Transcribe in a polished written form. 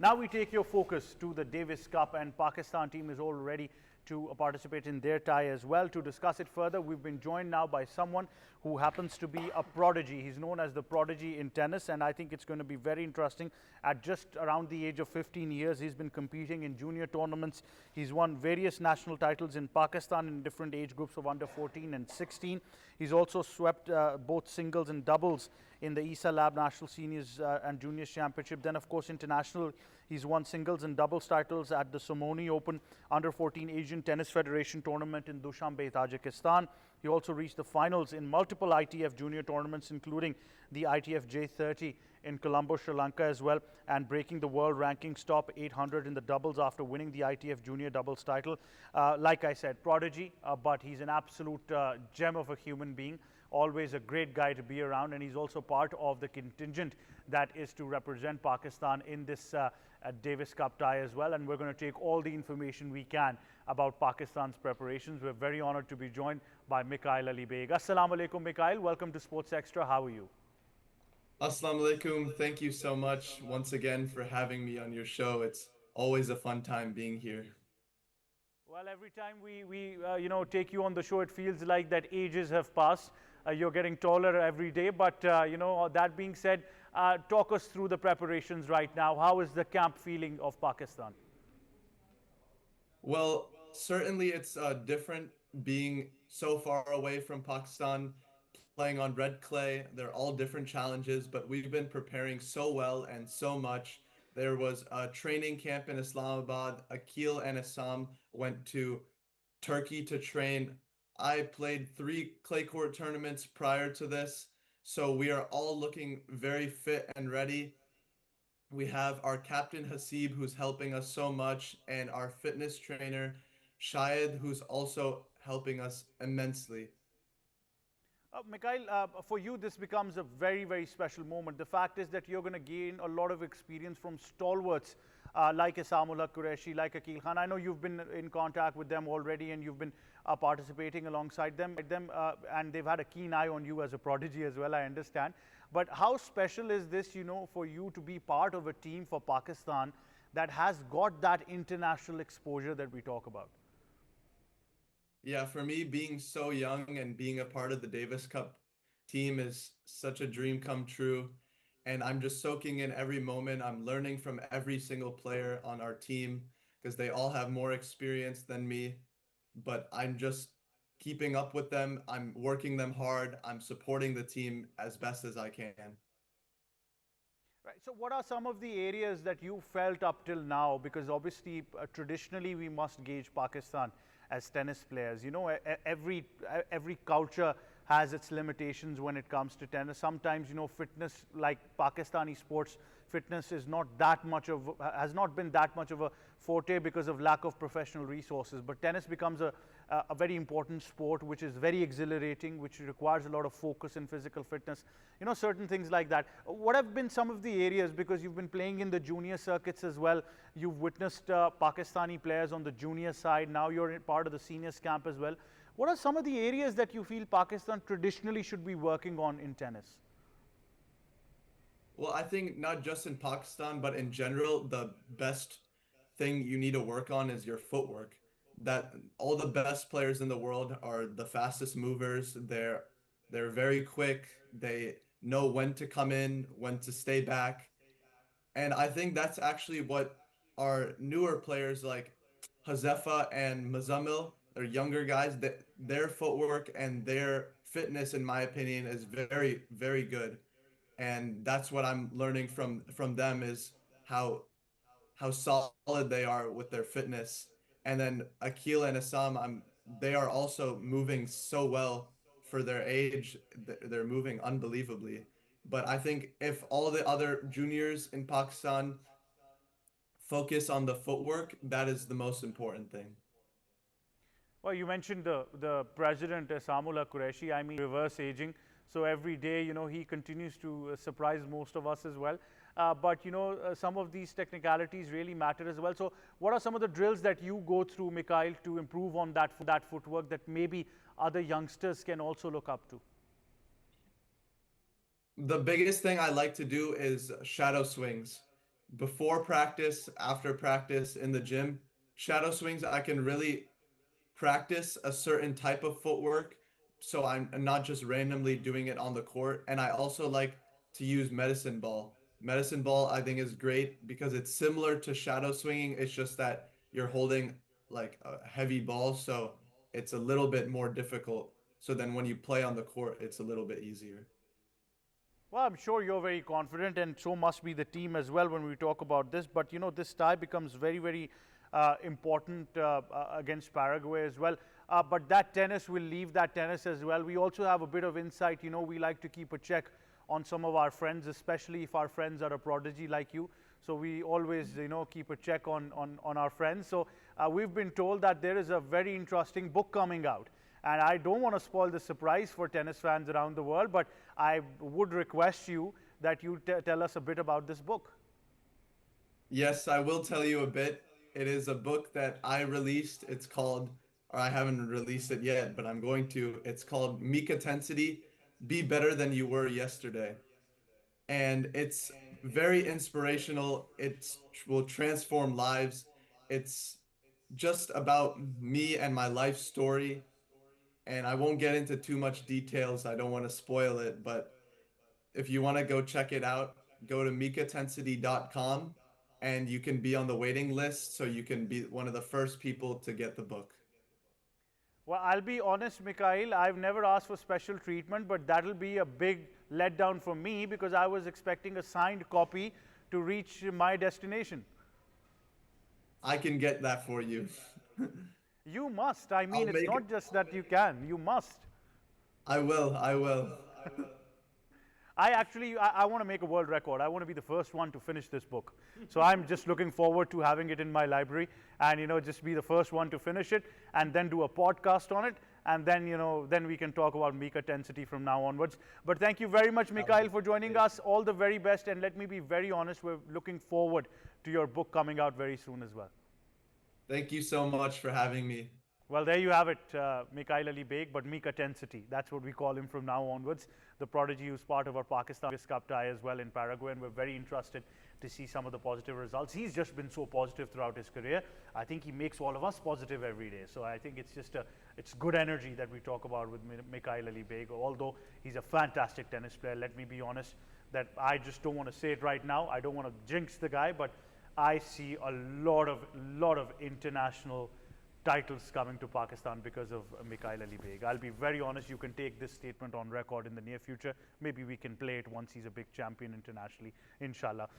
Now we take your focus to the Davis Cup, and Pakistan team is all ready to participate in their tie as well. To discuss it further, we've been joined now by someone who happens to be a prodigy. He's known as the prodigy in tennis, and I think it's going to be very interesting. At just around the age of 15 years, he's been competing in junior tournaments. He's won various national titles in Pakistan in different age groups of under 14 and 16. He's also swept both singles and doubles in the ISA Lab National Seniors and Juniors Championship. Then, of course, international, he's won singles and doubles titles at the Somoni Open Under 14 Asian Tennis Federation tournament in Dushanbe, Tajikistan. He also reached the finals in multiple ITF junior tournaments, including the ITF J30 in Colombo, Sri Lanka as well, and breaking the world rankings top 800 in the doubles after winning the ITF junior doubles title. Like I said, prodigy, but he's an absolute gem of a human being. Always a great guy to be around, and he's also part of the contingent that is to represent Pakistan in this Davis Cup tie as well. And we're going to take all the information we can about Pakistan's preparations. We're very honored to be joined by Mikaeel Ali Baig. Assalamu alaikum, Mikaeel. Welcome to Sports Extra. How are you? Assalamu alaikum. Thank you so much once again for having me on your show. It's always a fun time being here. Well, every time we take you on the show, it feels like that ages have passed. You're getting taller every day, but that being said, talk us through the preparations right now. How is the camp feeling of Pakistan? Well, certainly it's different being so far away from Pakistan, playing on red clay. They're all different challenges, but we've been preparing so well and so much. There was a training camp in Islamabad. Akil and Assam went to Turkey to train. I played 3 clay court tournaments prior to this, so we are all looking very fit and ready. We have our captain Hasib, who's helping us so much, and our fitness trainer Syed, who's also helping us immensely. Mikaeel, for you, this becomes a very, very special moment. The fact is that you're going to gain a lot of experience from stalwarts like Isamullah Qureshi, like Akil Khan. I know you've been in contact with them already, and you've been participating alongside them, and they've had a keen eye on you as a prodigy as well, I understand. But how special is this, for you to be part of a team for Pakistan that has got that international exposure that we talk about? Yeah, for me, being so young and being a part of the Davis Cup team is such a dream come true. And I'm just soaking in every moment. I'm learning from every single player on our team because they all have more experience than me. But I'm just keeping up with them. I'm working them hard. I'm supporting the team as best as I can. Right. So what are some of the areas that you felt up till now? Because obviously, traditionally, we must gauge Pakistan as tennis players. Every culture has its limitations when it comes to tennis. Sometimes, fitness, like Pakistani sports, fitness is not that much of, has not been that much of a forte because of lack of professional resources. But tennis becomes a very important sport, which is very exhilarating, which requires a lot of focus and physical fitness, certain things like that. What have been some of the areas, because you've been playing in the junior circuits as well, you've witnessed Pakistani players on the junior side, now you're part of the seniors camp as well. What are some of the areas that you feel Pakistan traditionally should be working on in tennis? Well, I think not just in Pakistan, but in general, the best thing you need to work on is your footwork. That all the best players in the world are the fastest movers. They're very quick. They know when to come in, when to stay back. And I think that's actually what our newer players like Hazefa and Muzammil, they're younger guys, that their footwork and their fitness, in my opinion, is very, very good. And that's what I'm learning from them is how solid they are with their fitness. And then Akil and Assam, they are also moving so well for their age. They're moving unbelievably. But I think if all the other juniors in Pakistan focus on the footwork, that is the most important thing. Well, you mentioned the president, Samullah Qureshi. I mean, reverse aging. So every day, he continues to surprise most of us as well. But, some of these technicalities really matter as well. So what are some of the drills that you go through, Mikaeel, to improve on that footwork that maybe other youngsters can also look up to? The biggest thing I like to do is shadow swings. before practice, after practice, in the gym. Shadow swings, I can really practice a certain type of footwork, so I'm not just randomly doing it on the court. And I also like to use medicine ball. Medicine ball, I think, is great because it's similar to shadow swinging. It's just that you're holding like a heavy ball, so it's a little bit more difficult. So then when you play on the court, it's a little bit easier. Well, I'm sure you're very confident, and so must be the team as well when we talk about this. But you know, this tie becomes very, very important against Paraguay as well. But that tennis, will leave that tennis as well. We also have a bit of insight. You know, we like to keep a check on some of our friends, especially if our friends are a prodigy like you. So we always, you know, keep a check on our friends. So we've been told that there is a very interesting book coming out. And I don't want to spoil the surprise for tennis fans around the world, but I would request you that you tell us a bit about this book. Yes, I will tell you a bit. It is a book that I released. It's called, or I haven't released it yet, but I'm going to. It's called Mika Tensity, Be Better Than You Were Yesterday. And it's very inspirational. It will transform lives. It's just about me and my life story. And I won't get into too much details. I don't want to spoil it, but if you want to go check it out, go to mikatensity.com and you can be on the waiting list so you can be one of the first people to get the book. Well, I'll be honest, Mikaeel, I've never asked for special treatment, but that'll be a big letdown for me because I was expecting a signed copy to reach my destination. I can get that for you. You must. I I'll mean, it's make it. not just that you can, you must. I will. I will. I want to make a world record. I want to be the first one to finish this book. So I'm just looking forward to having it in my library and, you know, just be the first one to finish it and then do a podcast on it. And then, you know, then we can talk about Mika Tensity from now onwards. But thank you very much, That would Mikaeel, be for joining great. us. All the very best. And let me be very honest, we're looking forward to your book coming out very soon as well. Thank you so much for having me. Well, there you have it, Mikaeel Ali Baig, but Mika Tensity. That's what we call him from now onwards. The prodigy who's part of our Pakistan Cup tie as well in Paraguay, and we're very interested to see some of the positive results. He's just been so positive throughout his career. I think he makes all of us positive every day. So I think it's just it's good energy that we talk about with Mikaeel Ali Baig. Although he's a fantastic tennis player, let me be honest that I just don't want to say it right now. I don't want to jinx the guy, but I see a lot of international titles coming to Pakistan because of Mikaeel Ali Baig. I'll be very honest, you can take this statement on record in the near future. Maybe we can play it once he's a big champion internationally, inshallah.